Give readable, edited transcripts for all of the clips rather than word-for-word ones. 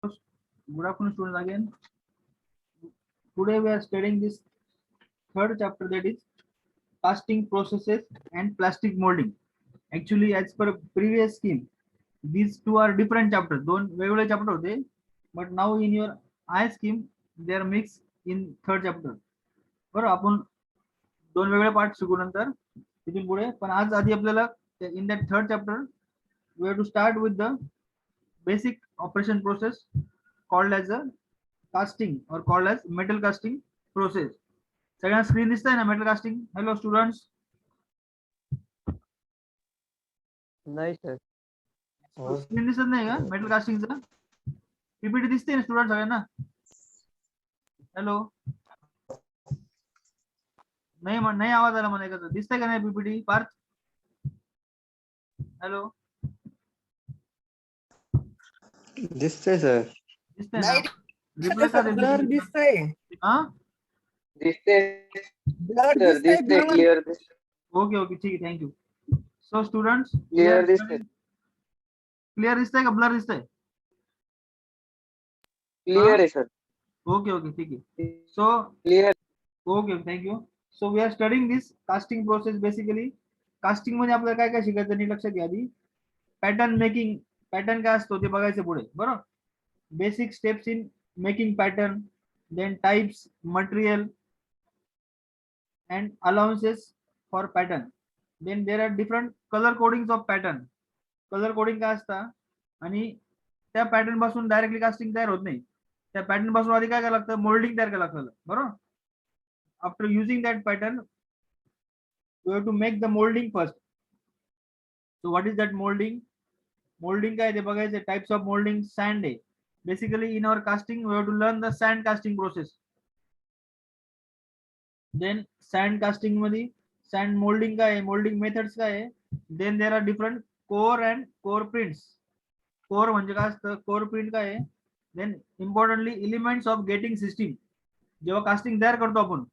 Good afternoon, students. Again, today we are studying this third chapter, that is casting processes and plastic molding. Actually, as per previous scheme, these two are different chapters. दोन वेगवेगळे chapter होते, but now in your I scheme they are mixed in third chapter. बरं, आपण दोन वेगळे part शिकू नंतर तिथून पुढे. पण आज आधी आपल्याला in that third chapter we have to start with the basic operation process called as a casting or called as metal casting process. सगळ्यांना स्क्रीन दिसतंय ना मेटल कास्टिंग? Hello students. नाही सर. स्क्रीन दिसत नाही का मेटल कास्टिंगचा? पीपीटी दिसते ना student सगळ्यांना? हॅलो, नाही नाही आवाज आला मला एकाचा. दिसतंय का नाही पीपीटी पार्थ? हॅलो, दिसतंय सर. दिसतंय ना? रिप्लाय का ब्लर दिसतंय. हा, दिसते ब्लर सर, दिसते क्लिअर. ओके ओके, ठीक आहे, थँक्यू. सो स्टुडंट्स, क्लिअर दिसते. क्लिअर दिसतंय का ब्लर दिसतंय? क्लिअर आहे सर. ओके ओके, ठीक आहे. So clear. Okay, thank you. So we are studying this casting process. Basically casting मध्ये आपल्याला काय काय शिकायचं नीट लक्षात घ्या. आधी पॅटर्न मेकिंग, पॅटर्न काय असतो ते बघायचं पुढे. बरोबर, basic steps in making pattern, then types, material and allowances for pattern. Then there are different color codings of pattern. Colour coding काय असतं आणि त्या पॅटर्न पासून डायरेक्टली कास्टिंग तयार होत नाही. त्या पॅटर्न पासून आधी काय करायला लागतं, मोल्डिंग तयार करायला लागतं. बरोबर, after using that pattern you have to make the moulding first. So what is that moulding? Moulding काय ते बघायचं. टाइप्स ऑफ मोल्डिंग सँड आहे. Basically in our casting we have to learn the sand casting process. Then sand casting मध्ये sand moulding काय आहे, moulding methods काय आहे. Then there are different core and core prints. Core म्हणजे काय असतं, core print काय आहे. Then importantly elements of gating system. जेव्हा कास्टिंग तयार करतो आपण,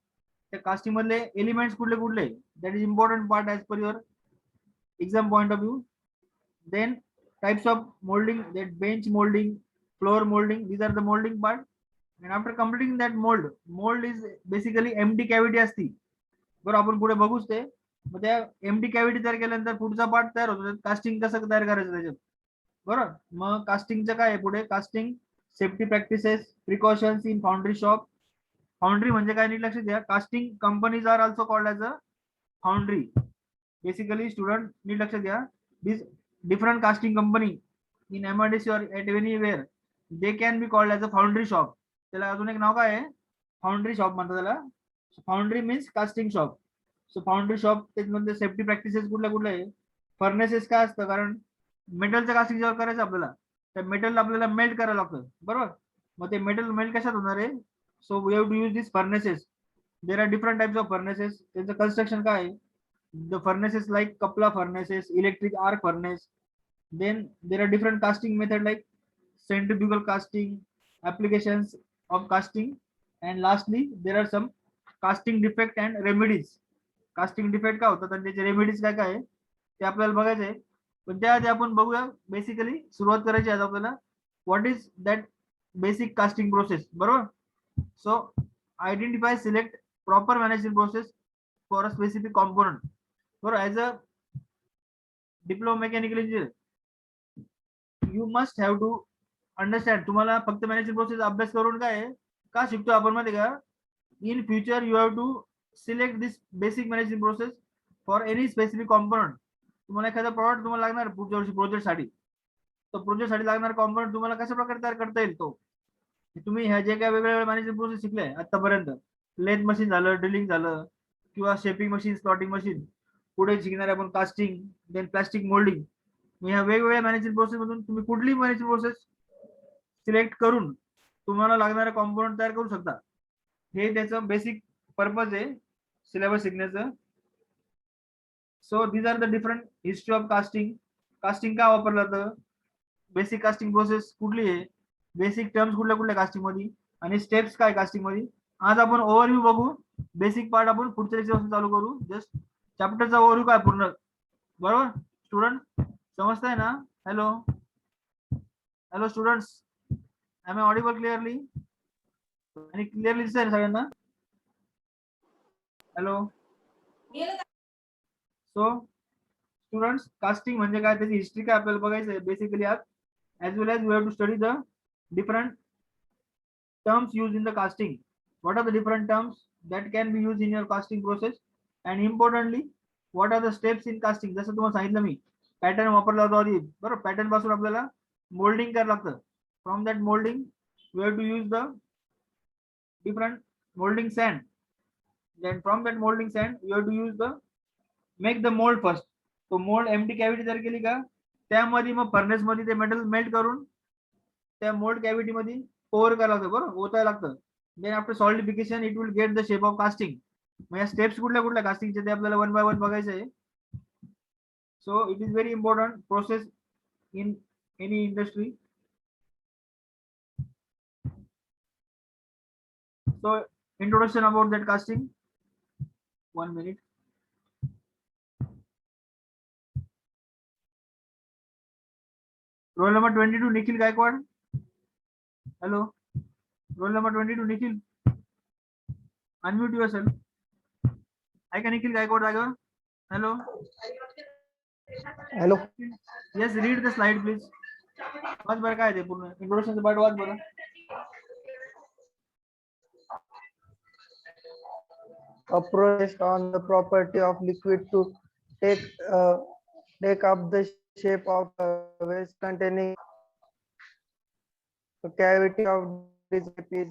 त्या कास्टिंग मधले एलिमेंट्स कुठले कुठले, that is important part as per your exam point of view. Then types of molding, that bench molding, floor molding, these are the molding part. And after completing that mold is basically empty cavity असती. बरं, आपण पुढे बघूच ते. मग त्या empty cavity तयार केल्यानंतर पुढचा पार्ट तयार होतो, कास्टिंग कसं तयार करायचं त्याच्यात. बरोबर, मग कास्टिंगचं काय आहे पुढे, casting safety practices, precautions in foundry shop. Foundry म्हणजे काय नीट लक्षात द्या. Casting companies are also called as a foundry. Basically student नीट लक्षात द्या. This different casting company in MIDC or at anywhere they can be called as a foundry shop. त्याला अजून एक नाव काय आहे, फाउंड्री शॉप म्हणतात त्याला. Foundry means casting shop. So foundry shop त्याच्यामध्ये सेफ्टी प्रॅक्टिसेस कुठल्या कुठल्या आहे. फर्नेसेस काय असतं, कारण मेटलचं कास्टिंग जेव्हा करायचं आपल्याला, त्या मेटल आपल्याला मेल्ट करायला लागतं. बरोबर, मग ते मेटल मेल्ट कशात होणार आहे. So we have to use this furnaces. There are different types of furnaces. त्यांचं कन्स्ट्रक्शन काय आहे. The furnaces like Kapla furnaces, electric arc furnace. Then there are different casting method like centrifugal casting, applications of casting, and lastly there are some casting defect and remedies. Casting defect काय होतात आणि त्याचे remedies काय काय आहे ते आपल्याला बघायचं आहे. पण त्याआधी आपण बघूया, बेसिकली सुरुवात करायची आहे आपल्याला. What is that basic casting process. बरोबर, so identify, select proper management process for a specific component. बरोबर, as a diploma mechanical engineer you must have to understand. तुम्हाला फक्त मॅनेजमेंट प्रोसेस अभ्यास करून काय आहे, का शिकतो आपण माहिती का, in future you have to select this basic management process for any specific component. तुम्हाला एखादा प्रॉडक्ट तुम्हाला लागणार पुढच्या वर्षी प्रोजेक्टसाठी, तर प्रोजेक्टसाठी लागणार कॉम्पोनंट तुम्हाला कशा प्रकारे तयार करता येईल. तो तुम्ही ह्या जे काय वेगवेगळे मॅनेजमेंट प्रोसेस शिकले आतापर्यंत, लेथ मशीन झालं, ड्रिलिंग झालं, किंवा शेपिंग मशीन, स्लॉटिंग मशीन, पुढे शिकणार आपण कास्टिंग, देन प्लास्टिक मोल्डिंग. ह्या वेगवेगळ्या मॅनेजमेंट प्रोसेस मधून तुम्ही कुठली मॅनेजमेंट प्रोसेस सिलेक्ट करून तुम्हाला लागणारे कॉम्पोनंट तयार करू शकता. हे त्याचं बेसिक पर्पज आहे सिलेबस शिकण्याचं. So these are the different history of casting. Casting का वापरलं जातं, बेसिक कास्टिंग प्रोसेस कुठली आहे, बेसिक टर्म्स कुठल्या कुठल्या कास्टिंग मध्ये, आणि स्टेप्स काय कास्टिंग मध्ये. आज आपण ओव्हरव्ह्यू बघू. बेसिक पार्ट आपण पुढच्या लेक्चर चालू करू. जस्ट चॅप्टरचा ओव्हरव्ह्यू काय पूर्ण. बरोबर स्टुडंट, समजतंय ना. Hello hello students, Am I audible clearly? आणि क्लिअरली दिसतंय सगळ्यांना? हॅलो. सो स्टुडंट्स, कास्टिंग म्हणजे काय, त्याची हिस्ट्री काय आपल्याला बघायचं आहे बेसिकली आज. As well as we have to study the different terms used in the casting. What are the different terms that can be used in your casting process, and importantly what are the steps in casting. जसं तुम्हाला सांगितलं मी, pattern वापरला होता आधी, बरोबर. Pattern पासून आपल्याला मोल्डिंग करायला लागतं. From that moulding we have to use the different molding sand. Then from that molding sand you have to use the make the mold first. तो मोल्ड एम्प्टी कॅव्हिटी तयार केली का, त्यामध्ये मग फर्नेस मध्ये ते मेटल मेल्ट करून त्या मोल्ड कॅव्हिटी मध्ये पोर करायला लागतं, बरोबर, ओतायला लागतं. Then after solidification it will get the shape of casting. मग या स्टेप्स कुठल्या कुठल्या कास्टिंगचे ते आपल्याला वन बाय वन बघायचं आहे. So it is very important process in any industry. So introduction about that casting. 1 minute. Roll number 22, Nikhil Gaikwad. Hello. Roll number 22, Nikhil. Unmute yourself. I can Nikhil Gaikwad. Hello. Hello. Yes, read the slide please. वाच बरं काय ते पूर्ण introduction part वाच बरं. A process on the property of liquid to take up the shape of a vase containing a cavity of this shape is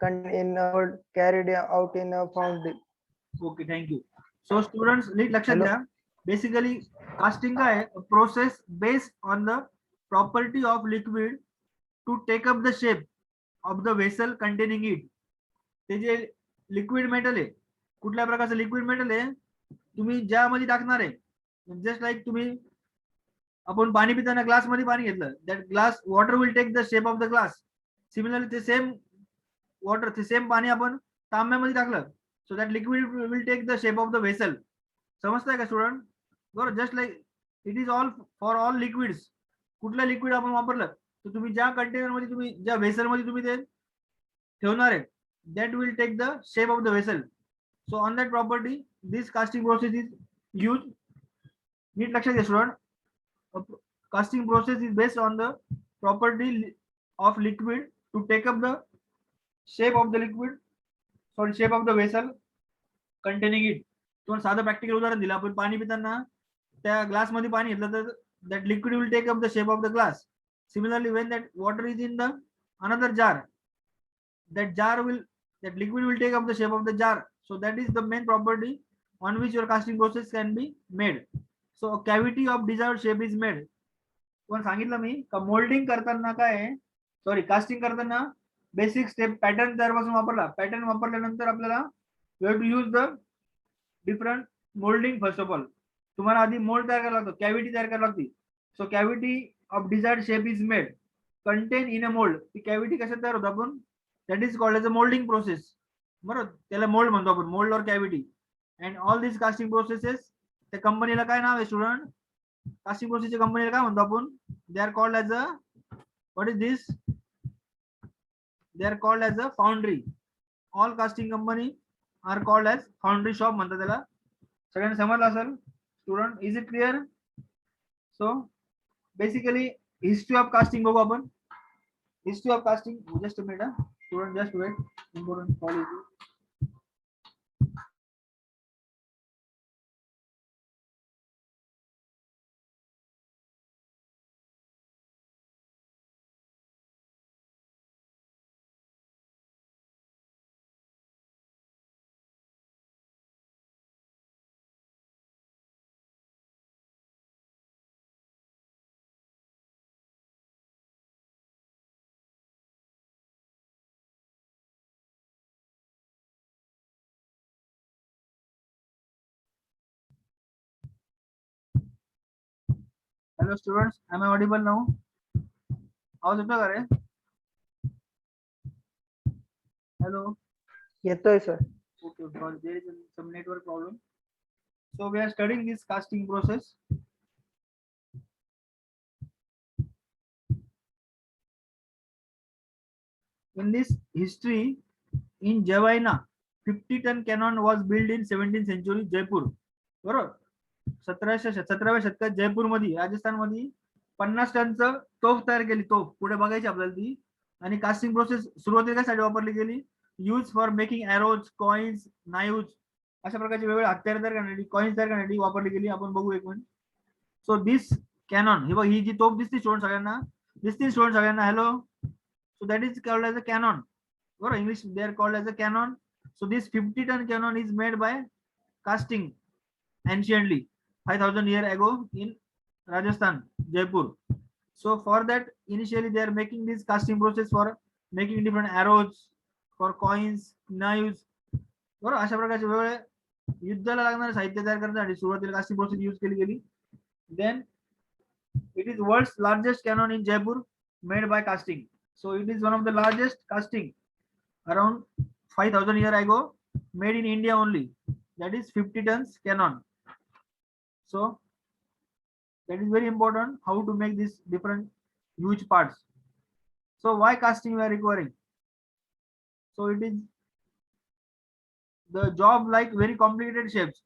contained in a mold carried out in a foundry. Okay, thank you. So students, नीट लक्षात Hello. द्या. Basically casting काय आहे, process based on the property of liquid to take up the shape of the vessel containing it. ते जे liquid metal आहे, कुठल्या प्रकारचं liquid metal आहे, तुम्ही ज्यामध्ये टाकणार आहे, जस्ट लाईक तुम्ही आपण पाणी पिताना ग्लास मध्ये पाणी घेतलं, that glass water will take the shape of the glass. Similarly ते सेम वॉटर, ते सेम पाणी आपण तांब्यामध्ये टाकलं, so that liquid will take the shape of the vessel. समजताय का स्टुडंट? बरोबर. Just like it is all for all liquids. कुठलं लिक्विड आपण वापरलं तर तुम्ही ज्या कंटेनर मध्ये, तुम्ही ज्या व्हेसल मध्ये तुम्ही ते ठेवणार आहे, that will take the shape of the vessel. So on that property this casting process is used. नीट लक्षात घ्या student. Casting process is based on the property of liquid to take up the shape of the liquid, sorry, shape of the vessel containing it. तुम्हाला साधं practical उदाहरण दिलं, आपण पाणी पिताना त्या ग्लास मध्ये पाणी घेतलं तर that liquid will take up the shape of the glass. Similarly when that water is in the another jar, that liquid will take up the shape of the jar. So that is the main property on which your casting process can be made. So a cavity of desired shape is made. तुम्हाला सांगितलं मी का moulding करताना काय आहे, sorry, casting करताना basic step pattern त्यापासून वापरला. Pattern वापरल्यानंतर आपल्याला you have to use the different moulding. First of all तुम्हाला आधी मोल्ड तयार करायला लागतो, कॅव्हिटी तयार करायला लागते. So cavity of desired shape is made contain in a mould. ती कॅव्हिटी कशा तयार होतं आपण, that is called as a molding process. बरोबर, त्याला मोल्ड म्हणतो आपण, मोल्ड और cavity. And all this casting processes, त्या कंपनीला काय नाव आहे स्टुडंट? कास्टिंग प्रोसेसच्या कंपनीला काय म्हणतो आपण? They are called as a, what is this? They are called as a foundry. All casting company are called as foundry shop म्हणतात त्याला. सगळ्यांना समजलं असेल student? Is it clear? So basically history of casting बघू आपण. History of casting, just a minute student, just wait, important call is. Hello students, am I audible now? आवाज येतो का रे? Hello. येतोय sir. Okay, because there is some network problem. So we are studying this casting process. in this history, in Javaina, 50 ton cannon was built in 17th century Jaipur. बरोबर. 17व्या शतकात जयपूर मध्ये राजस्थान मध्ये 50 टनचं तोफ तयार केली. तोफ पुढे बघायची आपल्याला ती. आणि कास्टिंग प्रोसेस सुरुवातीला कशासाठी वापरली गेली? Use for making arrows, coins, naive अशा प्रकारचे वेगवेगळे हत्यार तयार करण्यासाठी, कॉइन्स तयार करण्यासाठी वापरली गेली. आपण बघू एक मिनिट. सो दिस कॅनॉन, हे बघ ही जी तोफ दिसते स्टुडंट सगळ्यांना, दिसते स्टुडंट सगळ्यांना, hello. So that is called as a cannon. बरोबर, English they are called as a cannon. So this 50 ton cannon is made by casting anciently 5000 years ago in Rajasthan, Jaipur. So for that, initially they are making this casting process for making different arrows, for coins, knives. बरोबर, अशा प्रकारचे वेगवेगळे युद्धाला लागणारे साहित्य तयार करण्यासाठी सुरुवातीला कास्टिंग प्रोसेस यूज केली गेली. Then it is world's largest cannon in Jaipur made by casting. So it is one of the largest casting around 5000 years ago, made in India only. That is 50 tons cannon. So that is very important, how to make these different huge parts. So why casting we are requiring? So it is the job like very complicated shapes,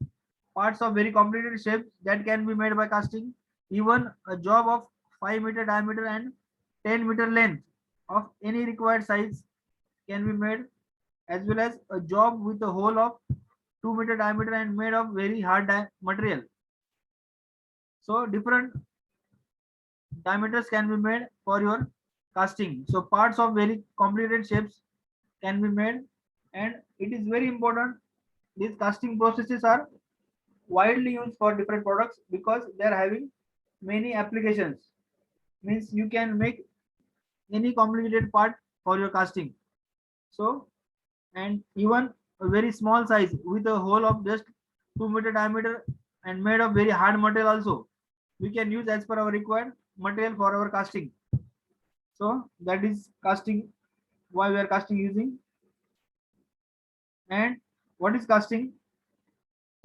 parts of very complicated shapes that can be made by casting. Even a job of 5 meter diameter and 10 meter length of any required size can be made, as well as a job with a hole of 2 meter diameter and made of very hard material. So different diameters can be made for your casting. So parts of very complicated shapes can be made, and it is very important. These casting processes are widely used for different products because they are having many applications. Means you can make any complicated part for your casting. So, and even a very small size with a hole of just 2 meter diameter and made of very hard material also, we can use as per our required material for our casting. So that is casting, why we are casting using. And what is casting?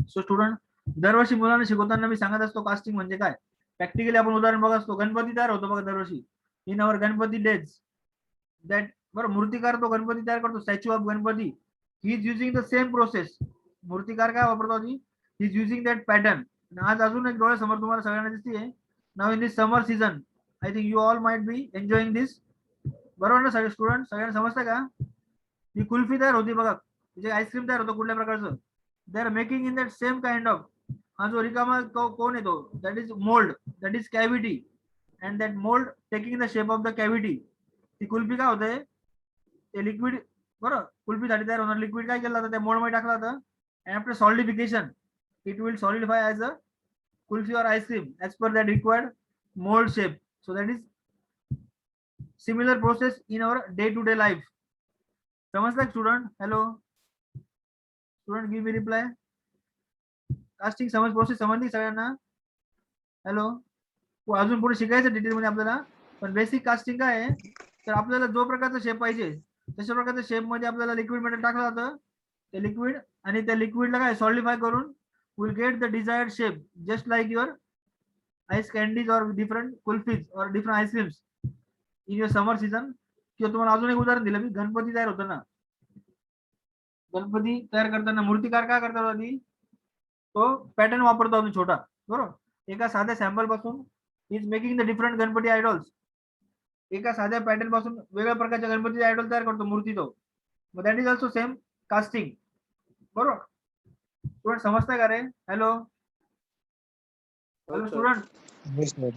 So student, दरवर्षी मुलांना शिकवताना मी सांगत असतो casting म्हणजे काय. Practically आपण उदाहरण बघत असतो, गणपती तयार होतो बघा दरवर्षी. In our Ganpati days that, बरं, मूर्तिकार तो गणपती तयार करतो, statue of Ganpati. He is using the same process. मूर्तिकार काय वापरतो आधी, he is using that pattern. आज अजून एक डोळ्यासमोर तुम्हाला सगळ्यांना दिसते. Now in this summer season, I think you all might be enjoying this. बरोबर ना सगळे स्टुडंट, सगळ्यांना समजतं का? ही कुल्फी तयार होती बघा, जे आईस्क्रीम तयार होतं कुठल्या प्रकारचं, they are making in that same kind of. हा जो रिकामा कोण येतो, that is mould, that is cavity, and that mould taking the shape of the cavity. ती कुल्फी काय होते, ते लिक्विड, बरं, कुल्फीसाठी तयार होणार लिक्विड काय केलं जातं, त्या मोल्ड मध्ये टाकलं जातं. And after solidification it will सॉलिडिफाय as a kulfi और ice cream as per that required mould shape. So that is similar process in our day to day life. समजलं student? Hello student, give me reply. Casting समज, process समजली सगळ्यांना? Hello, अजून पुढे शिकायचं detail मध्ये आपल्याला, पण बेसिक कास्टिंग काय आहे, तर आपल्याला जो प्रकारचा शेप पाहिजे तशा प्रकारच्या शेप मध्ये आपल्याला लिक्विड मध्ये टाकलं जातं. ते लिक्विड, आणि त्या लिक्विडला काय सॉलिडिफाय करून will get the desired shape, just like your eyes candies और डिफरंट कुल्फीज और different ice creams in your summer season. किंवा तुम्हाला अजून एक उदाहरण दिलं मी, गणपती तयार होतं ना, गणपती तयार करताना मूर्तिकार काय करतात आधी, तो पॅटर्न वापरतो आम्ही छोटा. बरोबर, एका साध्या सॅम्पल पासून is making the different Ganpati idols. एका साध्या पॅटर्न पासून वेगळ्या प्रकारच्या गणपती आयडॉल तयार करतो, मूर्ती तो. मग that is also same casting. बरोबर स्टुडंट, समजताय का रे? Hello hello student.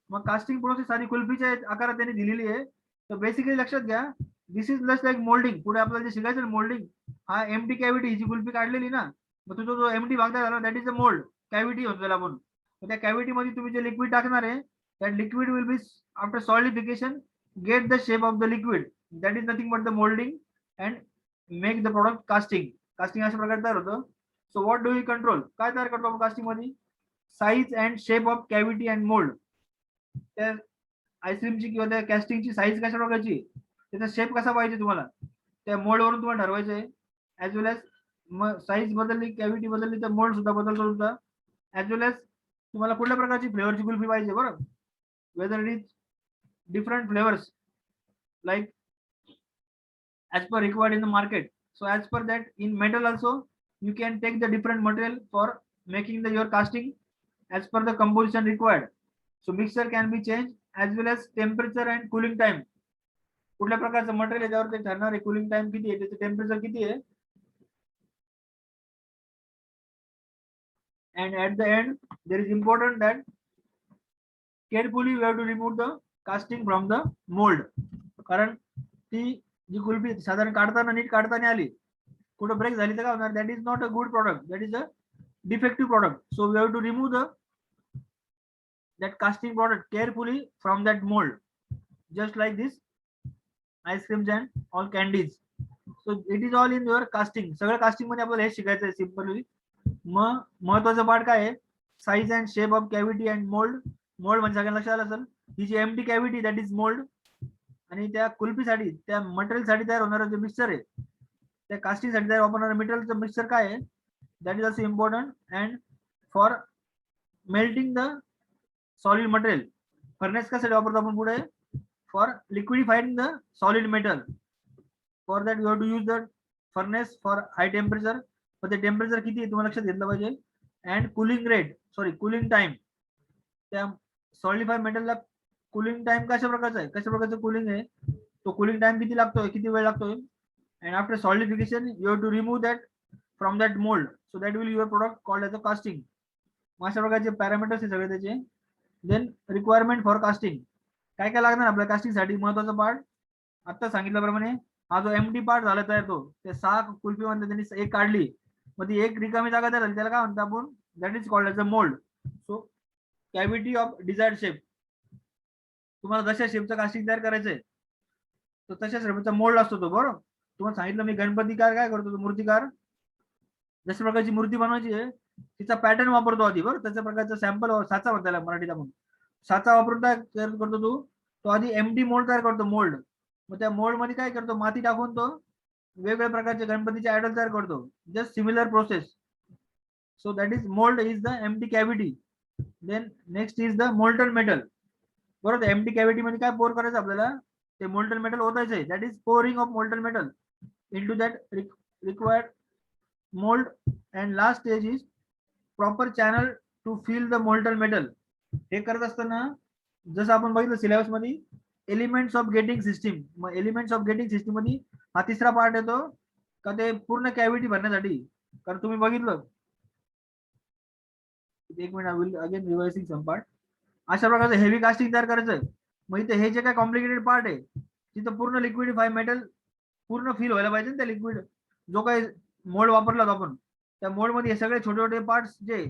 मग कास्टिंग प्रोसेस आधी कुल्फीच्या आकारात त्यांनी दिलेली आहे. तर बेसिकली लक्षात घ्या, दिस इज जस्ट लाईक मोल्डिंग. पुढे आपल्याला जे शिकायचं मोल्डिंग, हा एम्प्टी कॅव्हिटी, ही जी कुल्फी काढलेली ना, मग तुझा जो एम्प्टी भाग झाला that is a mould cavity होतो त्याला आपण. त्या कॅव्हिटी मध्ये तुम्ही जे लिक्विड टाकणार आहे, that liquid will be after solidification gate the shape of the liquid, that is nothing but the moulding and make the product casting. Casting अशा प्रकारे तयार होतं. So what do you control, काय तयार करतो आपण कास्टिंग मध्ये, size and shape of cavity and mould. त्या आईस्क्रीमची किंवा त्या कास्टिंगची साईज कशा प्रकारची, त्याचा शेप कसा पाहिजे तुम्हाला, त्या मोल्ड वरून तुम्हाला ठरवायचं आहे. ऍज वेल एज मग साईज बदलली, कॅव्हिटी बदलली, तर मोल्ड सुद्धा बदलतो तुमचा. ऍज वेल एज तुम्हाला कुठल्या प्रकारची फ्लेवरची कुल्फी पाहिजे, बरं, whether it is different flavours like as per required in the market. So as per that, in metal also you can take the different material for making the your casting as per the composition required. So mixture can be changed as well as temperature and cooling time. कुठल्या प्रकारचं material याच्यावर ते ठरणार आहे, cooling time किती आहे, त्याचं temperature किती आहे. And at the end there is important that carefully we have to remove the casting from the mold. कारण ती जी कुल्फी साधारण काढताना नीट काढताना आली, कुठं ब्रेक झाली तर काय होणार, that is not a good product, that is a defective product. So we have to remove that casting product carefully from that mold, just like this ice creams and all candies. So it is all in your casting. सगळं casting मध्ये आपल्याला हे शिकायचं आहे simply. मग महत्वाचा part काय आहे, size and shape of cavity and mould. Mould म्हणजे सगळ्यांना लक्षात आलं असेल, ही जी empty cavity that is mould. आणि त्या कुल्फीसाठी त्या मटेरियल साठी तयार होणारं जे मिक्सचर आहे, त्या कास्टिंग साठी तयार वापरणारं मटेरियलचं मिक्सचर काय आहे, that is also important. And for melting the solid material, furnace कशासाठी वापरतो आपण पुढे, for liquefying the solid metal. For that you have to use the furnace for high temperature. पण ते टेम्परेचर किती आहे तुम्हाला लक्षात घेतलं पाहिजे. and cooling rate, cooling time, त्या सॉलिडिफाय मेटलला कूलिंग टाइम कशा प्रकारचा आहे, कशा प्रकारचं कूलिंग आहे, तो कूलिंग टाइम किती लागतोय, किती वेळ लागतोय. and after solidification you have to remove that from that mold, so that will your product called as a casting. अशा प्रकारचे पॅरामीटर्स आहे सगळे त्याचे. देन रिक्वायरमेंट फॉर कास्टिंग, काय काय लागणार आपल्या कास्टिंग साठी. महत्वाचा पार्ट आता सांगितल्याप्रमाणे, हा जो एमडी पार्ट झाला तयार, तो ते 6 कुल्फी मध्ये त्यांनी एक काढली, मग ती एक रिकामी जागा तयार झाली, त्याला काय म्हणतो आपण, that is called as a mould. So cavity of desired shape, तुम्हाला जशा शेपचं कास्टिंग तयार करायचंय तर तशा शेपचा मोल्ड असतो तो. बरोबर, तुम्हाला सांगितलं मी गणपतीकार काय करतो, तो मूर्तिकार जशा प्रकारची मूर्ती बनवायची आहे तिचा पॅटर्न वापरतो आधी. बरोबर, त्याच्या प्रकारचा सॅम्पल साचा म्हणतो त्याला मराठीत आपण, साचा वापरून तयार करतो तो आधी एमडी मोल्ड तयार करतो, मोल्ड. मग त्या मोल्ड मध्ये काय करतो, माती टाकून तो वेगवेगळ्या प्रकारचे गणपतीचे आयडल तयार करतो. Just similar process. So that is mould is the empty cavity. Then next is the molten metal. बरोबर, एम्प्टी कॅव्हिटी मध्ये काय पोर करायचं आपल्याला, ते मोल्टन मेटल ओतायचं आहे. That is pouring of molten metal into that required mold. and last stage is proper channel to fill the molten metal. हे करत असताना जसं आपण बघितलं सिलेबस मध्ये, एलिमेंट्स ऑफ गेटिंग सिस्टीम. मग एलिमेंट्स ऑफ गेटिंग सिस्टीम मध्ये हा तिसरा पार्ट येतो का, ते पूर्ण कॅव्हिटी भरण्यासाठी. कारण तुम्ही बघितलं, एक minute, will again revising some part. अशा प्रकारचं हेवी कास्टिंग तयार करायचं. मग इथे हे जे काय कॉम्प्लिकेटेड पार्ट आहे, तिथं पूर्ण लिक्विडिफाय मेटल पूर्ण फिल व्हायला पाहिजे ना, त्या लिक्विड जो काही मोल्ड वापरला आपण, त्या मोल्ड मध्ये हे सगळे छोटे छोटे पार्ट्स जे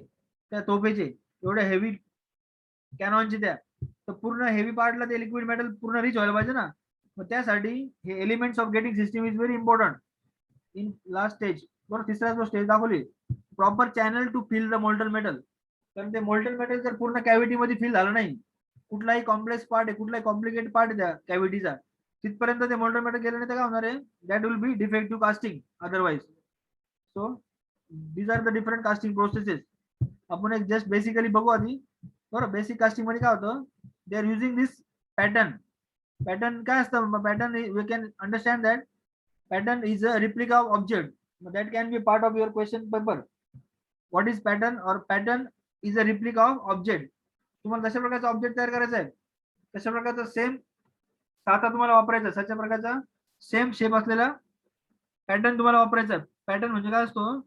त्या तोफेचे एवढे हेवी कॅनॉनचे, त्या तर पूर्ण हेवी पार्टला ते लिक्विड मेटल पूर्ण रिच व्हायला पाहिजे ना. मग त्यासाठी हे elements of gating system is very important in last stage. बरोबर, तिसरा जो स्टेज दाखवली, proper channel to fill the molten metal. कारण ते मोल्टन मेटल जर पूर्ण कॅव्हिटी मध्ये फिल झालं नाही, कुठलाही कॉम्प्लेक्स पार्ट आहे, कुठलाही कॉम्प्लिकेटेड पार्ट आहे त्या कॅव्हिटीचा, तिथपर्यंत ते मोल्टन मेटल गेलं नाही तर काय होणार आहे, that will be defective casting otherwise. So these are the different casting processes. आपण एक जस्ट बेसिकली बघू आधी. बरोबर, बेसिक कास्टिंग मध्ये काय होतं, they are using this pattern. Pattern काय असतं, pattern we can understand that pattern is a replica of object. That can be part of your question paper. What is pattern, or pattern is a replica of object. तुम्हाला जशा प्रकारचा object तयार करायचा आहे, तशा प्रकारचा सेम साचा तुम्हाला वापरायचा, तशा प्रकारचा सेम शेप असलेला पॅटर्न तुम्हाला वापरायचा. पॅटर्न म्हणजे काय असतो,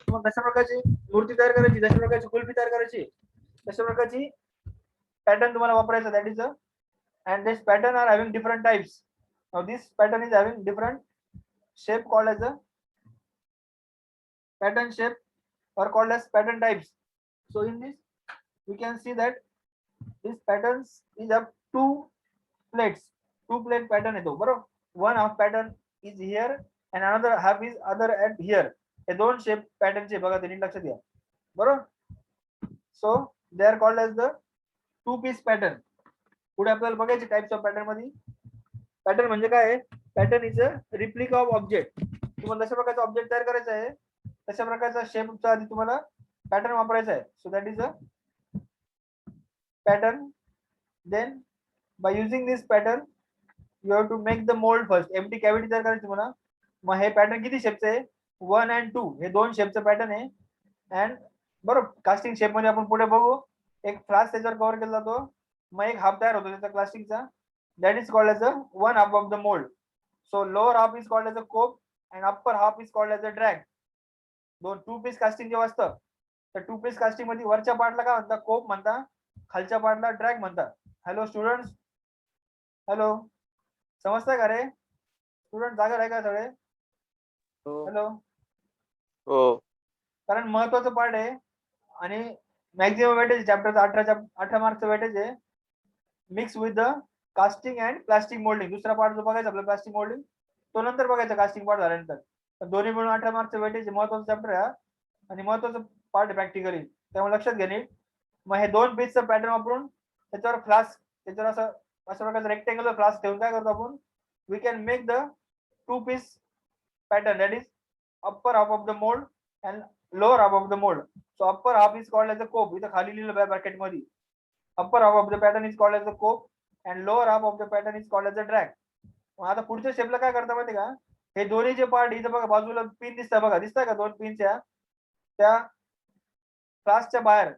तुम्हाला जशा प्रकारची मूर्ती तयार करायची, जशा प्रकारची कुल्फी तयार करायची, तशा प्रकारची पॅटर्न तुम्हाला वापरायचा. That is and this pattern are having different types. Now this pattern is having different shape called as a pattern shape or called as pattern types. So in this we can see that this patterns is of two plates, two plate pattern है तो बरोबर. one half pattern is here and another half is other at here. हे दोन shape pattern चे बघा, त्यांनी लक्षात घ्या. बरोबर, so they are called as the two piece pattern. पुढे आपल्याला बघायचे टाइप्स ऑफ पॅटर्न मध्ये. पॅटर्न म्हणजे काय आहे, pattern is a replica of object. तुम्हाला जशा प्रकारचा ऑब्जेक्ट तयार करायचा आहे, तशा प्रकारचा शेपचा आधी तुम्हाला पॅटर्न वापरायचा आहे. So that is a pattern. Then by using this pattern you have to make the mould first. Empty cavity तयार करायची म्हणा. मग हे पॅटर्न किती शेपचं आहे? 1 and 2 हे 2 शेपचं पॅटर्न आहे. अँड बरोबर कास्टिंग शेप मध्ये आपण पुढे बघू. एक फ्लास्क त्याच्यावर कव्हर केला जातो. मग एक हाफ तयार होतो त्याचा कास्टिंगचा. That is called as a one half of the mould. So lower half is called as a cope and upper half is called as a drag. दोन 2 पीस कास्टिंग जेव्हा असतं तर 2 पीस कास्टिंग मध्ये वरच्या पार्टला काय म्हणतात? कोप म्हणता. खालच्या पार्टला ड्रॅग म्हणतात. हॅलो स्टुडंट्स, हॅलो, समजतंय का रे? स्टुडंट जागा आहे का सगळे? हॅलो. हो. कारण महत्वाचं पार्ट आहे आणि मॅक्झिमम वेटेज चॅप्टरचा 18 मार्क्सचं वेटेज आहे. Mix with the casting and plastic moulding. दुसरा पार्ट जो बघायचा आपला प्लास्टिक मोल्डिंग तो नंतर बघायचा कास्टिंग पार्ट झाल्यानंतर. तर दोन्ही मिळून 18 मार्क्सचं वेटेज महत्वाचं चॅप्टर आहे आणि महत्वाचं पार्ट आहे प्रॅक्टिकली. त्यामुळे लक्षात घ्या नीट. मग हे 2 पीसचं पॅटर्न वापरून त्याच्यावर फ्लास्क, त्याच्यावर असं अशा प्रकारचं रेक्टेंग्युलर फ्लास्क ठेवून काय करतो आपण? We can make the 2 piece pattern, that is upper half of the mold and lower half of the mold. So upper half is called as a cope. इथं खाली लिहिलं bracket मध्ये. Upper half of the pattern is called as a cope and lower half of the pattern is called as a drag. आता पुढच्या शेपला काय करता माहिती का? हे दोन्ही जे पार्ट इथं बघा बाजूला पिन दिसतात बघा, दिसतंय का? 2 पिनच्या त्या फ्लास्कच्या बाहेर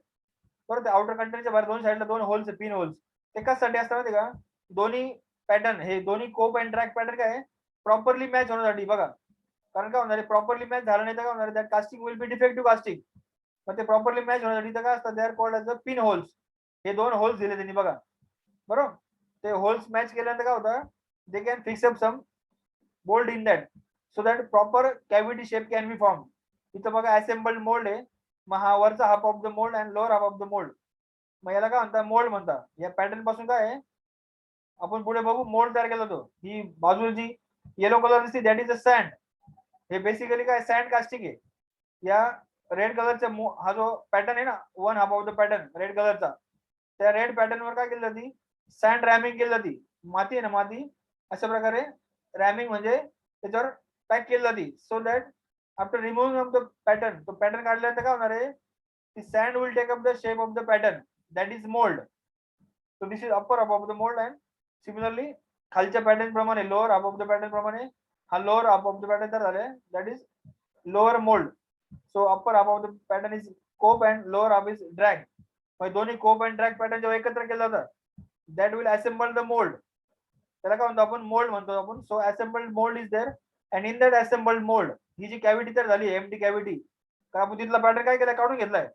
बरोबर, आउटर कंटेनरच्या बाहेर 2 साईडला 2 होल्स, पिन होल्स. ते कशासाठी असतात माहिती का? दोन्ही पॅटर्न, हे दोन्ही कोप अँड ड्रॅग पॅटर्न काय प्रॉपरली मॅच होण्यासाठी बघा. कारण काय होणार आहे? प्रॉपरली मॅच झालं नाही तर काय होणार आहे? That casting will be defective casting. मग ते प्रॉपरली मॅच होण्यासाठी तर काय असतात? दे are called as a pin holes. हे 2 होल्स दिले त्यांनी बघा, बरोबर. ते होल्स मॅच केल्यानंतर काय होतं? They can fix up some bold in that so that proper cavity shape can be form. इथं बघा असेंबल्ड मोल्ड आहे. मग हा वरचा half of the mould and lower half of the mould. मग याला काय म्हणतात? मोल्ड म्हणतात. या पॅटर्न पासून काय आहे आपण पुढे बघू मोल्ड तयार केला जातो. ही बाजूची येलो कलर दिसते दॅट इज अ सँड. हे बेसिकली काय सँड कास्टिंग आहे. या रेड कलरचा हा जो पॅटर्न आहे ना, one half of the pattern red कलरचा, त्या रेड पॅटर्न वर काय केली जाते? सँड रॅमिंग केली जाते. माती आहे ना, माती अशा प्रकारे रॅमिंग म्हणजे त्याच्यावर पॅक केली जाते. So that after removing of the pattern, तो पॅटर्न काढल्यानंतर काय होणार आहे? ती sand will take up the shape of the pattern that is mould. So this is upper half of the mould and similarly खालच्या pattern प्रमाणे lower half of the pattern प्रमाणे हा lower half of the pattern तयार झालाय that is lower mould. So upper half of the pattern is cope and lower half is drag. मग दोन्ही कोप and drag pattern जेव्हा एकत्र केलं जातं that will assemble the mould. त्याला काय म्हणतो आपण? मोल्ड म्हणतो आपण. So assembled mould is there and in that assembled mould he G cavity तयार झाली एम्प्टी कॅव्हिटी, कारण आपण तिथला पॅटर्न काय केलाय? काढून घेतलाय.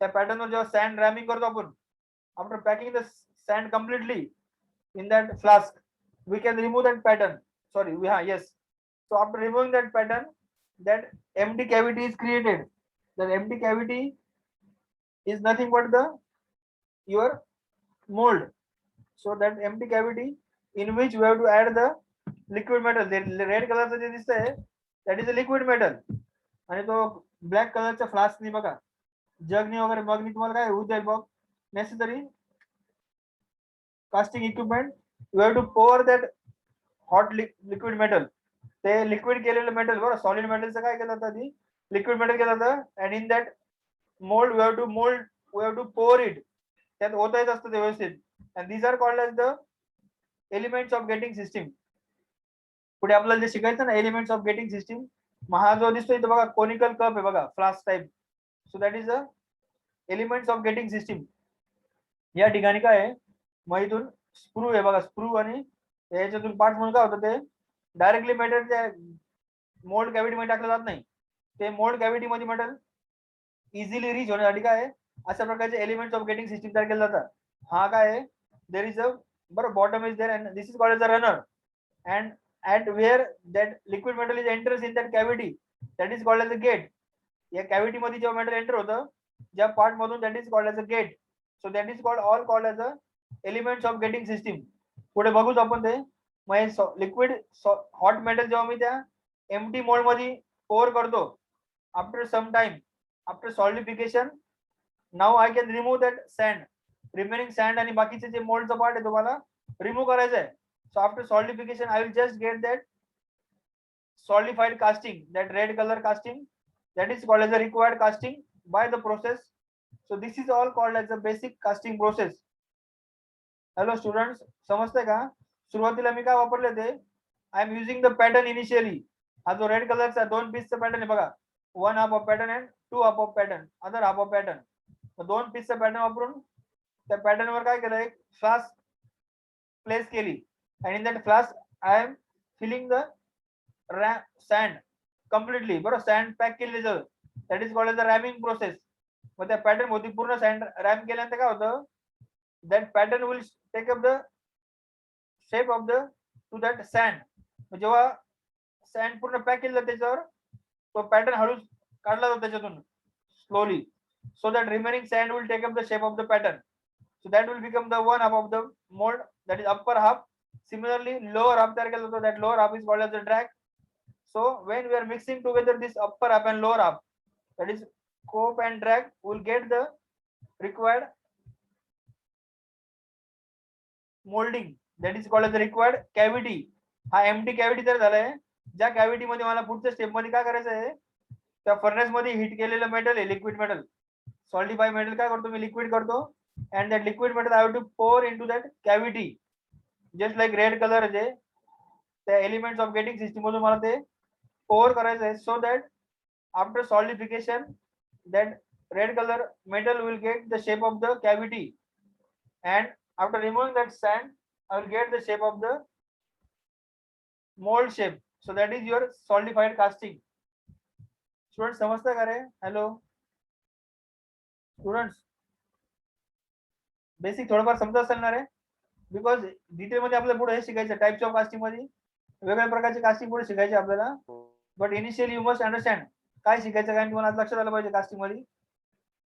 त्या पॅटर्नवर जेव्हा सँड रॅमिंग करतो आपण, after packing the sand completely in that flask we can remove that pattern. Sorry, yes. So after removing that pattern, that empty cavity is created. That empty cavity is nothing but the your mold. So that empty cavity in which we have to add the liquid metal. The red color चा जे दिसतंय that is a liquid metal. आणि तो black कलरच्या फ्लास्कनी बघा, जगनी वगैरे मगनी तुम्हाला काय होऊ जाईल बघ necessary casting equipment. You have to pour that hot liquid metal. ते लिक्विड केलेलं मेटल बरं, सॉलिड मेटलचं काय केलं जातं? आधी लिक्विड मेटल केलं जातं and in that mould we have to pour it. त्यात ओतायचं असतं ते व्यवस्थित. And these are called as the elements of gating system. पुढे आपल्याला जे शिकायचं ना एलिमेंट्स ऑफ गेटिंग सिस्टीम, मग हा जो दिसतो इथं बघा कोनिकल कप आहे बघा, flask type. So that is the elements of gating system. या ठिकाणी काय आहे? मग इथून स्क्रू आहे बघा, स्क्रू आणि याच्यातून पार्ट म्हणून काय होतं ते डायरेक्टली मेटल त्या मोल्ड कॅव्हिटी मध्ये टाकलं जात नाही. ते मोल्ड कॅव्हिटी मध्ये मेटल इझिली रीच होण्यासाठी काय आहे अशा प्रकारचे एलिमेंट्स ऑफ गेटिंग सिस्टीम तयार केलं जातं. हा काय आहे? देर इज अ बरं bottom is there and this is called as a runner and at where that liquid metal is enters in that cavity that is called as a gate. या cavity मध्ये जेव्हा मेटल एंटर होतं ज्या part मधून that is called as a gate. So that is called all called as a elements of gating system. पुढे बघूच आपण ते. मग लिक्विड हॉट मेटल जेव्हा मी त्या एम्प्टी मोल्ड मध्ये पोर करतो after some time after solidification, now I can remove that sand, remaining sand आणि बाकीचे जे मोल्डचा पार्ट आहे तुम्हाला रिमूव्ह करायचं आहे. So after solidification I will just get that solidified casting, that red color casting, that is called as a required casting by the process. So this is all called as a basic casting process. Hello students, समजते का? सुरुवातीला मी काय वापरले ते, I am using the pattern initially. हा जो red कलरचा 2 पीसचा पॅटर्न आहे बघा, 1 half of pattern and 2 half of pattern, other half of pattern. 2 पीसचा पॅटर्न वापरून त्या पॅटर्न वर काय केलं, एक फ्लास्क प्लेस केली. आणि in that flask I am filling the sand completely. बरोबर, सँड पॅक केली त्याचं, that is called as the ramming process. मग त्या पॅटर्न होती पूर्ण सँड रॅम केल्यानंतर काय होतं, that pattern will take up the shape of the to that sand. जेव्हा सँड पूर्ण पॅक केलं त्याच्यावर, तो पॅटर्न हळूच काढला जातो त्याच्यातून slowly, so that remaining sand will take up the shape of the pattern. So that will become the one half of the mold, that is upper half. Similarly, lower half तयार केला जातो, that lower half is called as the drag. So when we are mixing together this upper half and lower half, that is cope and drag, will get the required molding, that is called as the required cavity. हा empty cavity तयार झालाय, ज्या cavity मध्ये मला पुढच्या step मध्ये काय करायचं आहे, त्या फर्नेस मध्ये हीट केलेलं मेटल आहे, लिक्विड मेटल, सॉलिडिफाय मेटल काय करतो मी, लिक्विड करतो. And that liquid metal I have to pour into that cavity, just like red colour जे त्या एलिमेंट्स ऑफ गेटिंग सिस्टम मधून मला ते पोर करायचं आहे. So that after solidification that red colour metal will get the shape of the cavity. And after removing that sand I will get the shape of the mould shape. So that is your solidified casting. Student समजतं का रे? Hello students, basic थोडंफार समजत असेल ना रे, because detail मध्ये आपल्याला पुढे हे शिकायचं, टाइप्स ऑफ कास्टिंग मध्ये वेगवेगळ्या प्रकारचे कास्टिंग पुढे शिकायचे आपल्याला. But initially you must understand काय शिकायचं, काय तुम्हाला लक्षात आलं पाहिजे कास्टिंग मध्ये,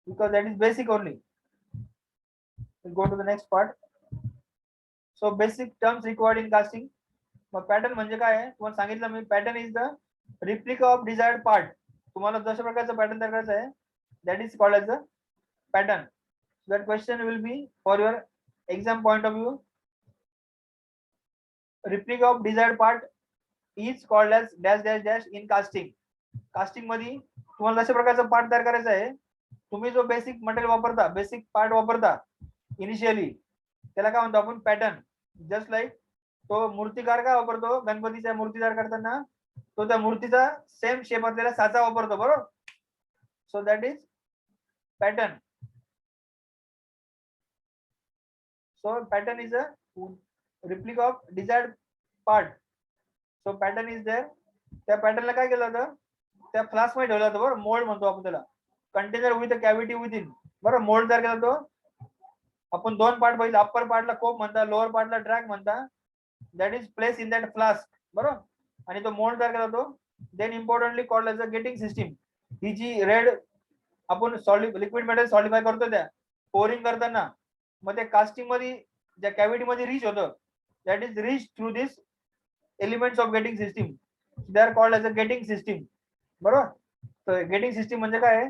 because that is basic only. Go to the next part. So basic terms required in casting. मग पॅटर्न म्हणजे काय आहे तुम्हाला सांगितलं मी, pattern is the replica of desired part. तुम्हाला जशा प्रकारचं पॅटर्न तयार करायचं आहे, that is called as a pattern. That question will be for your exam point of view. Replica of desired part is called as dash dash dash in casting. Casting मध्ये तुम्हाला अशा प्रकारचा पार्ट तयार करायचा आहे, तुम्ही जो बेसिक मटेरियल वापरता, बेसिक पार्ट वापरता इनिशियली, त्याला काय म्हणतो आपण, पॅटर्न. जस्ट लाईक तो मूर्तिकार काय वापरतो, गणपतीच्या मूर्ती तयार करताना तो त्या मूर्तीचा सेम शेप असलेला साचा वापरतो, बरोबर. So that is pattern. So pattern is a replica of desired part. So pattern is there. त्या पॅटर्नला काय केलं जातं, त्या फ्लास्क मध्ये ठेवलं जातं, बरोबर. मोल्ड म्हणतो आपण त्याला, container with a cavity within, बरोबर. मोल्ड तयार केला जातो. आपण दोन पार्ट बघितले, अप्पर पार्टला कोप म्हणता, लोअर पार्टला ड्रॅग म्हणता. That is place in that flask, बरोबर. आणि तो मोल्ड तयार केला जातो. Then importantly called as a gating system. ही जी रेड आपण लिक्विड मेटल सॉलिडिफाय करतो त्या पोरिंग करताना, मग ते कास्टिंग मध्ये ज्या कॅव्हिटी मध्ये रीच होतं, that is reach through this elements of gating system. They are called as a gating system, बरोबर. तर गेटिंग सिस्टीम म्हणजे काय,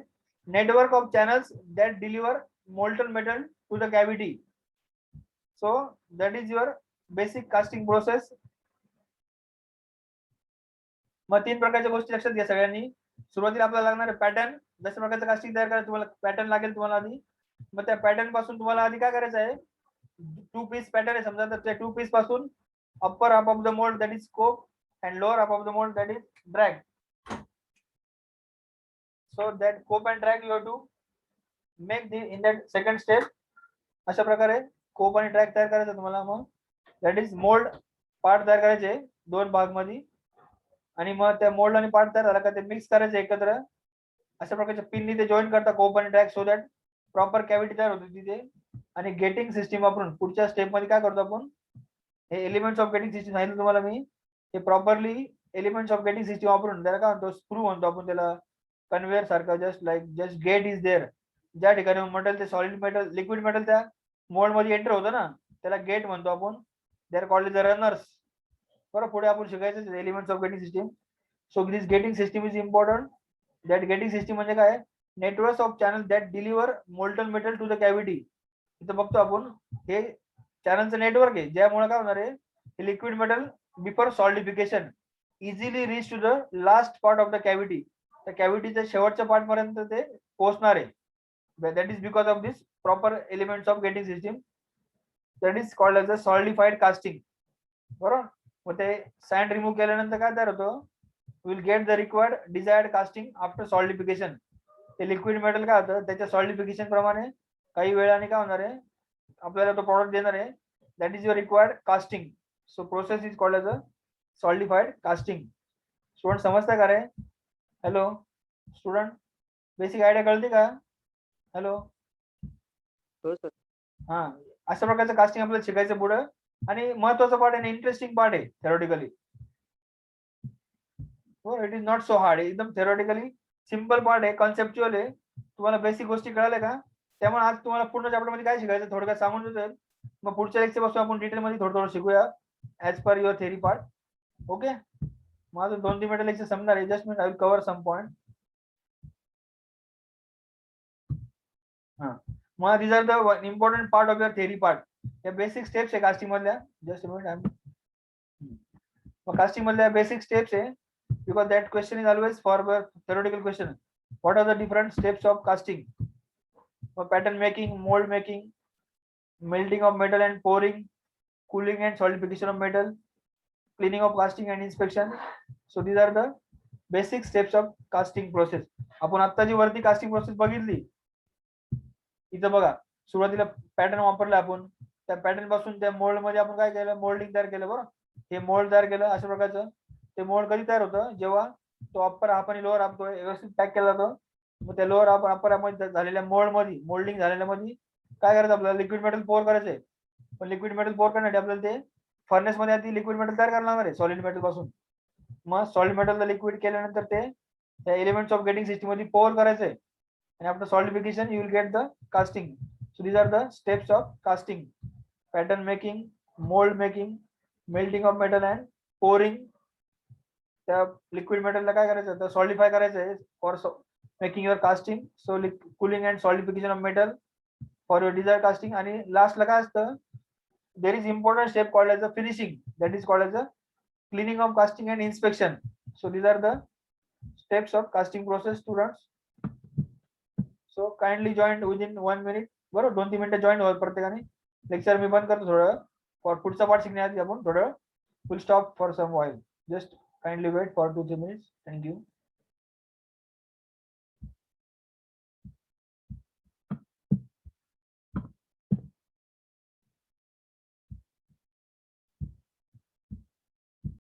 network of channels that deliver molten metal to the cavity. So that is your basic casting process. मग 3 प्रकारच्या गोष्टी लक्षात घ्या सगळ्यांनी. सुरुवातीला आपल्याला लागणार आहे पॅटर्न. जशा प्रकारचं कास्टिंग तयार करायचं तुम्हाला पॅटर्न लागेल तुम्हाला आधी. मग त्या पॅटर्न पासून तुम्हाला आधी काय करायचं आहे, 2 पीस पॅटर्न आहे समजा, तर त्या 2 पीस पासून upper half of the mould that is cope and lower half of the mould that is drag. So that cope and drag you have to make in that second step. अशा प्रकारे कोप आणि drag तयार करायचं तुम्हाला. मग that is mould part तयार करायचे 2 भाग मध्ये, आणि मग त्या मोल्ड आणि पार्ट तयार झाला का ते मिक्स करायचे एकत्र. अशा प्रकारच्या पिननी ते जॉईन करता कोप आणि drag, so that proper cavity तयार होते तिथे. आणि गेटिंग सिस्टीम वापरून पुढच्या स्टेप मध्ये काय करतो आपण, हे एलिमेंट्स ऑफ गेटिंग सिस्टीम सांगितलं तुम्हाला मी. हे properly elements of gating system वापरून त्याला काय म्हणतो, स्क्रू म्हणतो आपण त्याला, कन्व्हेअर सारखं. Just get is there. ज्या ठिकाणी मेटल, ते सॉलिड मेटल, लिक्विड मेटल त्या मोल्ड मध्ये एंटर होतं ना, त्याला गेट म्हणतो आपण. They are called the runners, बरोबर. पुढे आपण शिकायचं elements of gating system. So this getting system is important. That getting system म्हणजे काय, network of channel that deliver molten metal to the cavity. इथं बघतो आपण हे चॅनलचं नेटवर्क आहे, ज्यामुळे काय होणार आहे, हे liquid metal before solidification easily reach to the last part of the cavity. त्या कॅव्हिटीच्या शेवटच्या पार्ट पर्यंत ते पोहोचणार आहे. That is because of this proper elements of gating system. That is called as a solidified casting. बरोबर. मग ते सँड रिमूव्ह केल्यानंतर काय तयार होतं, will get the required desired casting after solidification. ते लिक्विड मेटल काय होतं, त्याच्या सॉलिडिफिकेशन प्रमाणे काही वेळाने काय होणार आहे, आपल्याला तो प्रॉडक्ट देणार आहे. That is your required casting. So process is called as a solidified casting. Student समजताय का रे? हॅलो स्टुडंट, बेसिक आयडिया कळते का? हॅलो. हो सर. हा, अशा प्रकारचं कास्टिंग आपल्याला शिकायचं पुढे. आणि महत्वाचा पार्ट आहे, इंटरेस्टिंग पार्ट आहे थेरोटिकली. हो, it is not so hard. एकदम थेरोटिकली सिम्पल पार्ट आहे, कॉन्सेप्च्युअल आहे. तुम्हाला बेसिक गोष्टी कळाल्या का? त्यामुळे आज तुम्हाला पूर्ण चॅप्टर मध्ये काय शिकायचं थोडक्यात सांगून देतोय. मग पुढच्या लेक्चर पासून आपण डिटेल मध्ये थोडं थोडं शिकूया as per your theory part. Okay. मग अजून 2-3 मिनिटं लेक्चर संपणार आहे. Just minute, I will cover some point. हा, मग these are the important part of your theory part. या बेसिक स्टेप्स आहे कास्टिंग मधल्या. जस्ट मिनिट, मग कास्टिंग मधल्या बेसिक स्टेप्स आहे, because that question is always for a theoretical question. What are the different steps of casting? For pattern making, mold making, melting of metal and pouring, cooling and solidification of metal, cleaning of casting and inspection. So these are the basic steps of casting process. आपण आता जी वरती casting process बघितली, इथं बघा सुरुवातीला pattern वापरला आपण. त्या पॅटर्न पासून त्या मोल्ड मध्ये आपण काय केलं, मोल्डिंग तयार केलं. बरं, हे मोल्ड तयार केलं अशा प्रकारचं. ते मोल्ड कधी तयार होतं, जेव्हा तो अप्पर हाफ आणि लोअर हाफ व्यवस्थित पॅक केला जातो. मग त्या लोअर हाफ अप्पर हाफ मध्ये झालेल्या मोल्ड मध्ये, मोल्डिंग झालेल्या मध्ये काय करायचं, आपल्याला लिक्विड मेटल पोर करायचंय. पण लिक्विड मेटल पोर करण्यासाठी आपल्याला ते फर्नेस मध्ये आधी लिक्विड मेटल तयार करणार आहे सॉलिड मेटल पासून. मग सॉलिड मेटल लिक्विड केल्यानंतर ते त्या एलिमेंट्स ऑफ गेटिंग सिस्टम मध्ये पोर करायचंय. and after solidification you will get the casting. So these are the steps of casting: pattern making, mold making, melting of metal and pouring. त्या liquid मेटलला काय करायचं, तर सॉलिडिफाय करायचं आहे for making your casting. So cooling and solidification of metal for your desire casting. आणि लास्टला काय असतं, there is important step called as a finishing, that is called as a cleaning of casting and inspection. So these are the steps of casting process, students. So kindly join within 1 minute. बरोबर, 2-3 मिनिटं join व्हा प्रत्येकाने. Lecture मी बंद करतो थोडं, for पुढचा part शिकण्याआधी आपण थोडं will stop for some while. Just kindly wait for 2-3 minutes. Thank you.